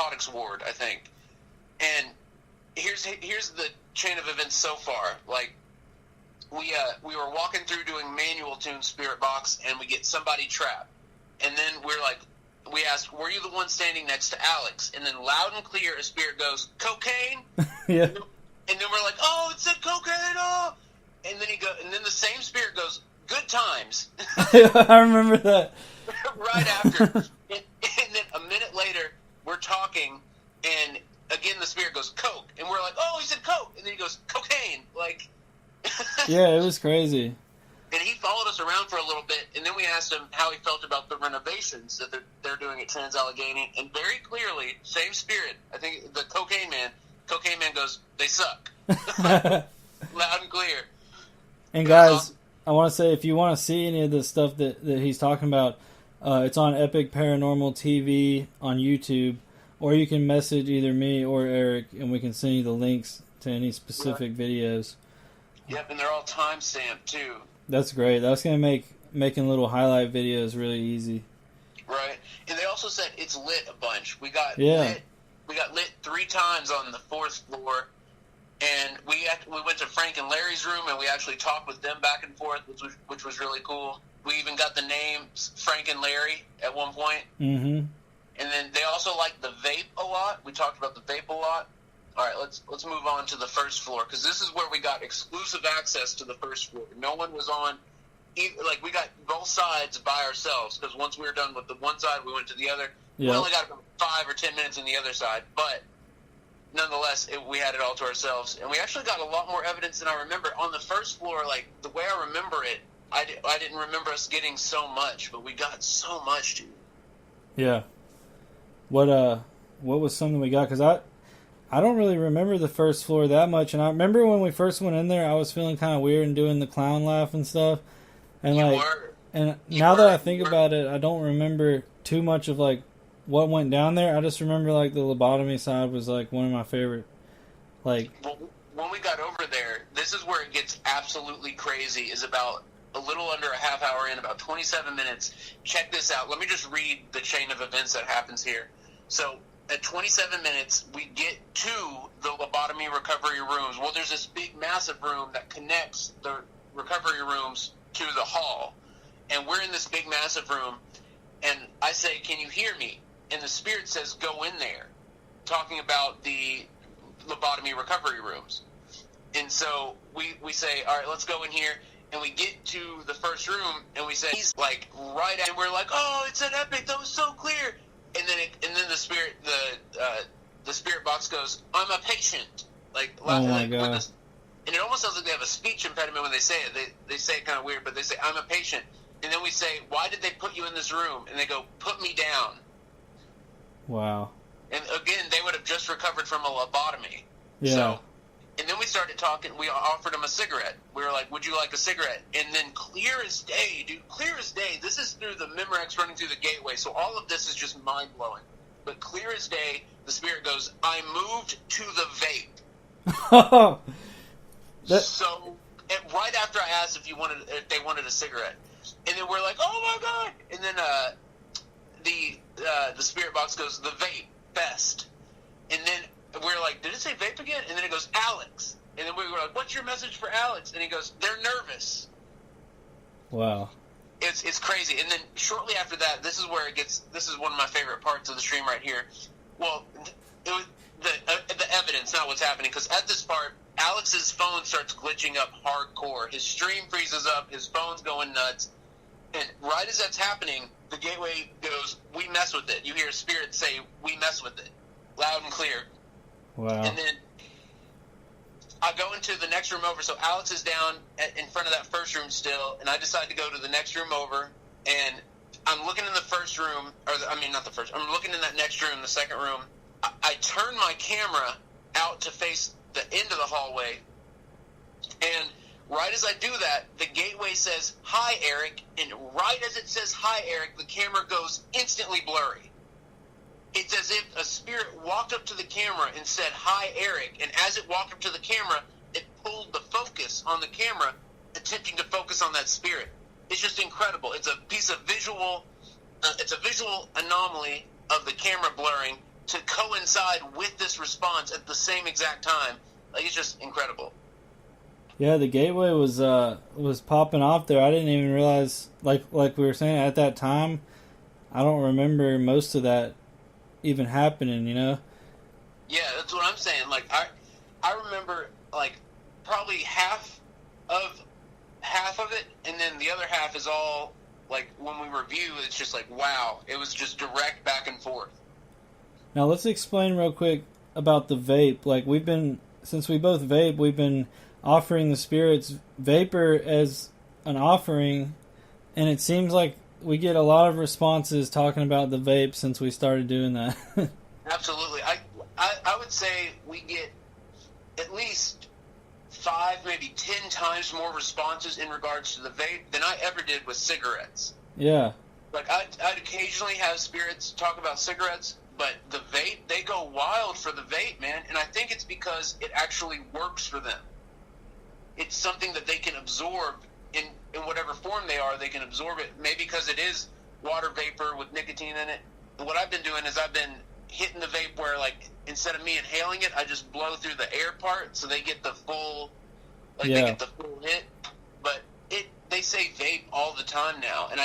narcotics ward, I think. And here's the chain of events so far. Like, we were walking through doing manual tune Spirit Box, and we get somebody trapped. And then we asked, were you the one standing next to Alex? And then loud and clear, a spirit goes, cocaine? Yeah. And then we're like, oh, it said cocaine, oh! And then the same spirit goes, good times. I remember that. Right after. And then a minute later, we're talking, and again the spirit goes, coke. And we're like, oh, he said coke. And then he goes, cocaine. Like... Yeah, it was crazy. And he followed us around for a little bit, and then we asked him how he felt about the renovations that they're doing at Trans-Allegheny, and very clearly, same spirit, I think the Cocaine Man goes, they suck. Loud and clear. And guys, I want to say, if you want to see any of the stuff that he's talking about, it's on Epic Paranormal TV on YouTube, or you can message either me or Eric, and we can send you the links to any specific videos. Yep, and they're all time-stamped, too. That's great. That's going to make making little highlight videos really easy. Right. And they also said it's lit a bunch. We got lit 3 times on the 4th floor, and we went to Frank and Larry's room, and we actually talked with them back and forth, which was really cool. We even got the names Frank and Larry at one point. Mm-hmm. And then they also liked the vape a lot. We talked about the vape a lot. All right, let's move on to the first floor, because this is where we got exclusive access to the first floor. No one was on, like, we got both sides by ourselves, because once we were done with the one side, we went to the other. Yep. We only got about 5 or 10 minutes on the other side, but nonetheless, we had it all to ourselves. And we actually got a lot more evidence than I remember. On the first floor, like, the way I remember it, I didn't remember us getting so much, but we got so much, dude. Yeah. What was something we got? Because I don't really remember the first floor that much, and I remember when we first went in there, I was feeling kind of weird and doing the clown laugh and stuff. And now that I think about it, I don't remember too much of like what went down there. I just remember like the lobotomy side was like one of my favorite. Like, well, when we got over there, this is where it gets absolutely crazy. Is about a little under a half hour in, about 27 minutes. Check this out. Let me just read the chain of events that happens here. So, at 27 minutes, we get to the lobotomy recovery rooms. Well, there's this big, massive room that connects the recovery rooms to the hall. And we're in this big, massive room. And I say, can you hear me? And the spirit says, go in there. Talking about the lobotomy recovery rooms. And so we say, all right, let's go in here. And we get to the first room, and we say, he's like right at, and we're like, oh, it's an epic. That was so clear. And then the spirit box goes, I'm a patient. Like, oh my like God. And it almost sounds like they have a speech impediment when they say it. They say it kind of weird, but they say, I'm a patient. And then we say, why did they put you in this room? And they go, put me down. Wow. And again, they would have just recovered from a lobotomy. Yeah. So, and then we started talking. We offered them a cigarette. We were like, would you like a cigarette? And then clear as day, dude, clear as day. This is through the Memorex running through the gateway. So all of this is just mind-blowing. But clear as day, the spirit goes, I moved to the vape. So, and right after I asked if they wanted a cigarette. And then we're like, oh my God. And then the spirit box goes, the vape, best. And then we're like, did it say vape again? And then it goes, Alex. And then we were like, what's your message for Alex? And he goes, they're nervous. Wow. It's crazy. And then shortly after that, this is one of my favorite parts of the stream right here. Well, it was the evidence, not what's happening. Because at this part, Alex's phone starts glitching up hardcore. His stream freezes up. His phone's going nuts. And right as that's happening, the gateway goes, we mess with it. You hear spirits say, we mess with it. Loud and clear. Wow. And then I go into the next room over. So Alex is down in front of that first room still, and I decide to go to the next room over. And I'm looking in the first room, not the first. I'm looking in that next room, the second room. I turn my camera out to face the end of the hallway, and right as I do that, the gateway says, hi, Eric. And right as it says, hi, Eric, the camera goes instantly blurry. It's as if a spirit walked up to the camera and said, hi, Eric. And as it walked up to the camera, it pulled the focus on the camera, attempting to focus on that spirit. It's just incredible. It's a piece of visual anomaly of the camera blurring to coincide with this response at the same exact time. Like, it's just incredible. Yeah, the gateway was popping off there. I didn't even realize, like we were saying, at that time, I don't remember most of that even happening, you know? Yeah, that's what I'm saying. Like, I remember, like, probably half of it, and then the other half is all, like, when we review, it's just like, wow, it was just direct back and forth. Now, let's explain real quick about the vape. Like, since we both vape, we've been offering the spirits vapor as an offering, and it seems like we get a lot of responses talking about the vape since we started doing that. Absolutely. I would say we get at least 5, maybe 10 times more responses in regards to the vape than I ever did with cigarettes. Yeah. Like, I'd occasionally have spirits talk about cigarettes, but the vape, they go wild for the vape, man. And I think it's because it actually works for them. It's something that they can absorb in whatever form they are. They can absorb it, maybe because it is water vapor with nicotine in it. And what I've been doing is I've been hitting the vape where, like, instead of me inhaling it, I just blow through the air part, so they get the full, they get the full hit. But they say vape all the time now, and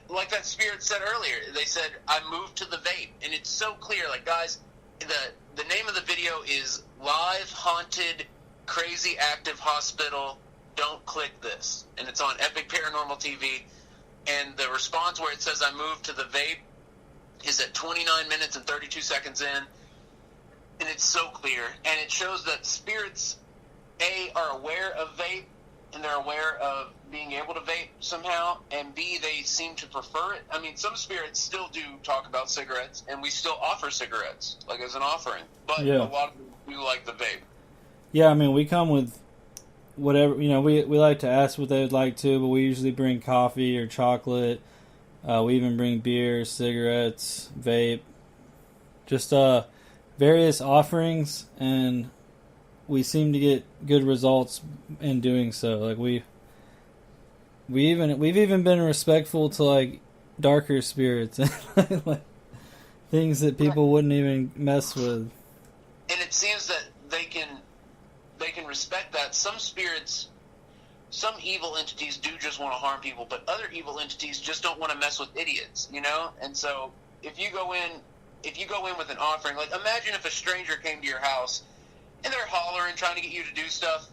like that spirit said earlier, they said I moved to the vape, and it's so clear. Like, guys, the name of the video is Live Haunted Crazy Active Hospital. Don't click this, and it's on Epic Paranormal TV. And the response where it says I moved to the vape is at 29 minutes and 32 seconds in, and it's so clear. And it shows that spirits, A, are aware of vape, and they're aware of being able to vape somehow, and B, they seem to prefer it. I mean, some spirits still do talk about cigarettes, and we still offer cigarettes, like, as an offering, but a lot of them do like the vape. Yeah, I mean, we come with whatever, you know, we like to ask what they would like to, but we usually bring coffee or chocolate. We even bring beer, cigarettes, vape, just various offerings, and we seem to get good results in doing so. Like, we've even been respectful to, like, darker spirits, like things that people wouldn't even mess with. And it seems that they can respect that. Some spirits, some evil entities do just want to harm people, but other evil entities just don't want to mess with idiots, you know? And so if you go in with an offering, like, imagine if a stranger came to your house and they're hollering, trying to get you to do stuff,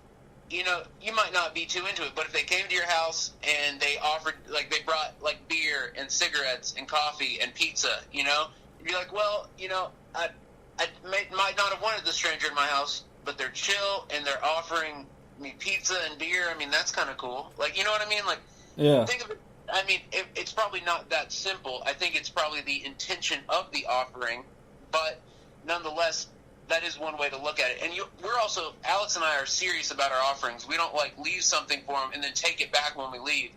you know, you might not be too into it. But if they came to your house and they offered, like, they brought, like, beer and cigarettes and coffee and pizza, you know, you'd be like, well, you know, I might not have wanted the stranger in my house, but they're chill and they're offering me pizza and beer. I mean, that's kind of cool. Like, you know what I mean? Like, yeah. Think of it. I mean, it's probably not that simple. I think it's probably the intention of the offering, but nonetheless, that is one way to look at it. And we're also, Alex and I are serious about our offerings. We don't, like, leave something for them and then take it back when we leave.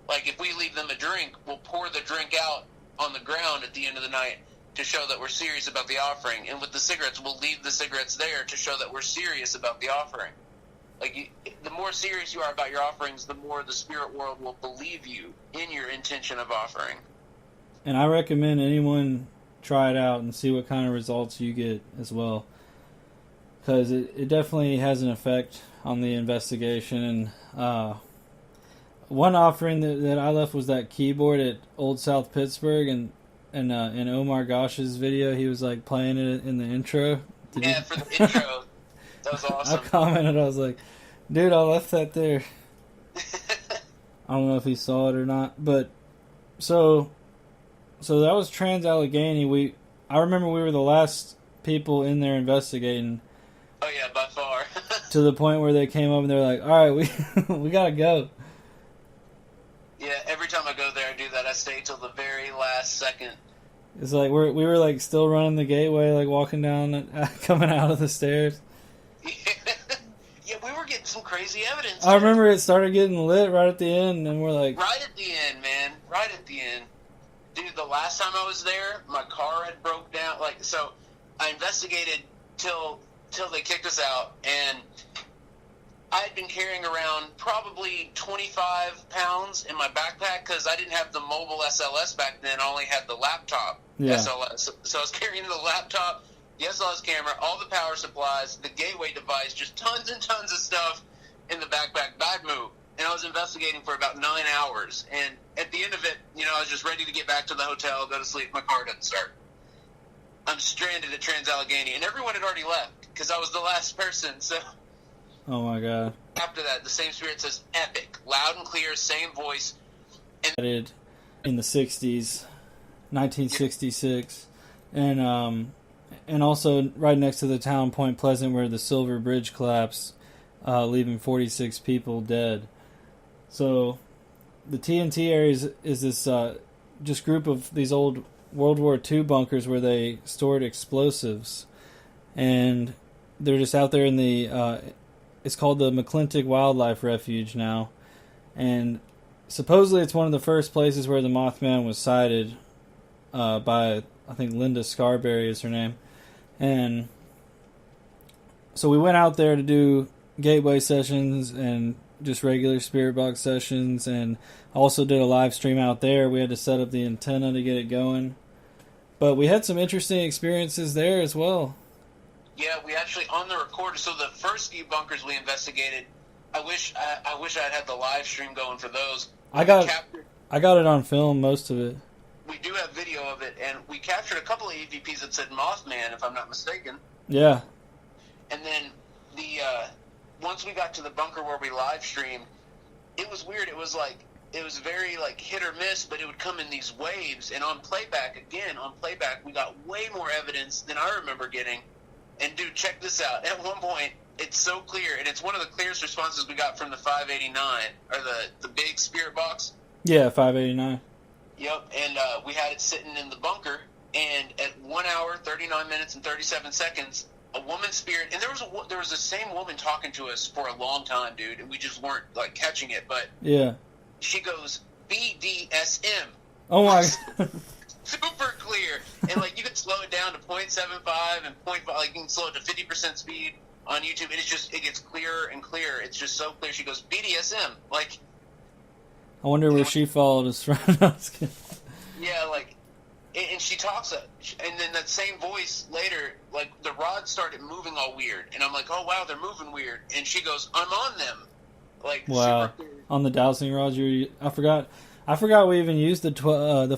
Like, if we leave them a drink, we'll pour the drink out on the ground at the end of the night to show that we're serious about the offering. And with the cigarettes, we'll leave the cigarettes there to show that we're serious about the offering. Like, the more serious you are about your offerings, the more the spirit world will believe you in your intention of offering. And I recommend anyone try it out and see what kind of results you get as well. Because it definitely has an effect on the investigation. And one offering that I left was that keyboard at Old South Pittsburgh. And in Omar Gosh's video, he was, like, playing it in the intro. For the intro. That was awesome. I commented, I was like, dude, I left that there. I don't know if he saw it or not. But, so that was Trans-Allegheny. I remember we were the last people in there investigating. Oh, yeah, by far. To the point where they came up and they were like, all right, we gotta go. Yeah, every time I go there, I do that. I stay till the very last second. It's like we were like still running the gateway, like walking down, coming out of the stairs. Yeah, we were getting some crazy evidence. I remember it started getting lit right at the end, and we're like... Right at the end, man. Right at the end. Dude, the last time I was there, my car had broke down. Like, so I investigated till they kicked us out, and I had been carrying around probably 25 pounds in my backpack because I didn't have the mobile SLS back then. I only had the laptop SLS. So I was carrying the laptop, DSLR's camera, all the power supplies, the gateway device, just tons and tons of stuff in the backpack. Bad move. And I was investigating for about 9 hours. And at the end of it, I was just ready to get back to the hotel, go to sleep. My car didn't start. I'm stranded at Trans-Allegheny, and everyone had already left because I was the last person. So, oh my god! After that, the same spirit says "epic," loud and clear, same voice. And in the '60s, 1966, and also right next to the town Point Pleasant, where the Silver Bridge collapsed, leaving 46 people dead. So, the TNT area is this just group of these old World War II bunkers where they stored explosives, and they're just out there in the it's called the McClintock Wildlife Refuge now, and supposedly it's one of the first places where the Mothman was sighted by, I think, Linda Scarberry is her name. And so we went out there to do gateway sessions and just regular spirit box sessions, and also did a live stream out there. We had to set up the antenna to get it going. But we had some interesting experiences there as well. Yeah, we actually, on the recorder, so the first few bunkers we investigated, I wish I'd had the live stream going for those. I got it on film, most of it. We do have video of it, and we captured a couple of EVPs that said Mothman, if I'm not mistaken. Yeah. And then once we got to the bunker where we live streamed, it was weird. It was very hit or miss, but it would come in these waves. And on playback, we got way more evidence than I remember getting. And dude, check this out. At one point, it's so clear, and it's one of the clearest responses we got from the 589, or the big spirit box. Yeah, 589. Yep, and we had it sitting in the bunker, and at 1 hour, 39 minutes, and 37 seconds, a woman spirit, and there was the same woman talking to us for a long time, dude, and we just weren't catching it, but yeah, she goes BDSM. Oh my god. Super clear, and you can slow it down to 0.75 and 0.5, you can slow it to 50% speed on YouTube, and it gets clearer and clearer. It's just so clear. She goes BDSM, I wonder where she followed us from. Yeah, and she talks, and then that same voice later, the rods started moving all weird, and I'm like, oh wow, they're moving weird, and she goes, I'm on them, wow, on the dowsing rods. I forgot we even used the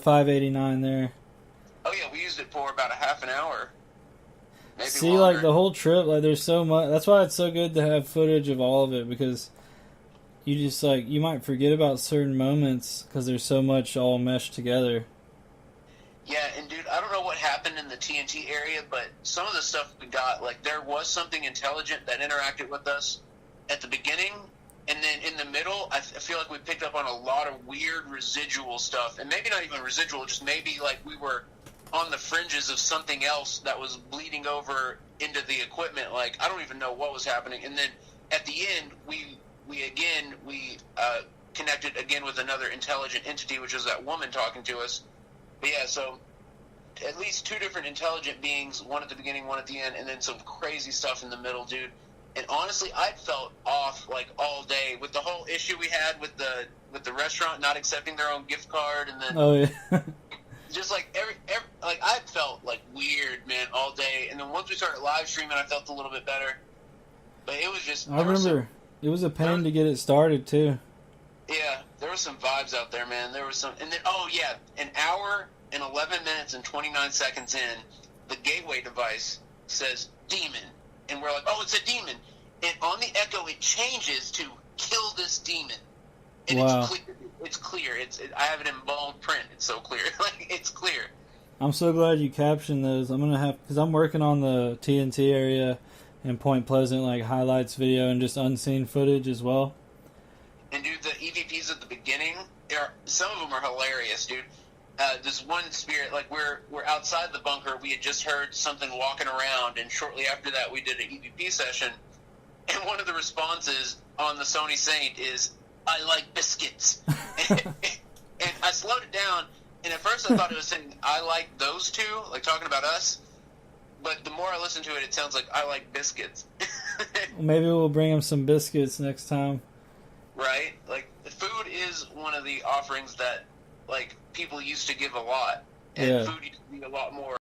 589 there. Oh yeah, we used it for about a half an hour. Maybe See, longer. the whole trip, there's so much. That's why it's so good to have footage of all of it, because you just, you might forget about certain moments because there's so much all meshed together. Yeah, and dude, I don't know what happened in the TNT area, but some of the stuff we got, there was something intelligent that interacted with us at the beginning, and then in the middle, I feel like we picked up on a lot of weird residual stuff, and maybe not even residual, just maybe we were on the fringes of something else that was bleeding over into the equipment. I don't even know what was happening. And then at the end, we connected again with another intelligent entity, which was that woman talking to us. But yeah, so at least two different intelligent beings, one at the beginning, one at the end, and then some crazy stuff in the middle, dude. And honestly, I felt off all day with the whole issue we had with the restaurant not accepting their own gift card, and then oh yeah. Just I felt weird, man, all day. And then once we started live streaming, I felt a little bit better. But it was just... I remember it was a pain to get it started, too. Yeah, there were some vibes out there, man. There was some... And then, oh, yeah, an hour and 11 minutes and 29 seconds in, the gateway device says demon. And we're like, oh, it's a demon. And on the echo, it changes to kill this demon. And wow. It's clear. I have it in bold print. It's so clear. It's clear. I'm so glad you captioned those. I'm going to have... Because I'm working on the TNT area in Point Pleasant, highlights video and just unseen footage as well. And, dude, the EVPs at the beginning, some of them are hilarious, dude. This one spirit, we're outside the bunker. We had just heard something walking around, and shortly after that, we did an EVP session. And one of the responses on the Sony Saint is, I like biscuits. And I slowed it down, and at first I thought it was saying, I like those two, talking about us. But the more I listen to it, it sounds like I like biscuits. Maybe we'll bring him some biscuits next time. Right? Food is one of the offerings that, people used to give a lot. And food used to be a lot more.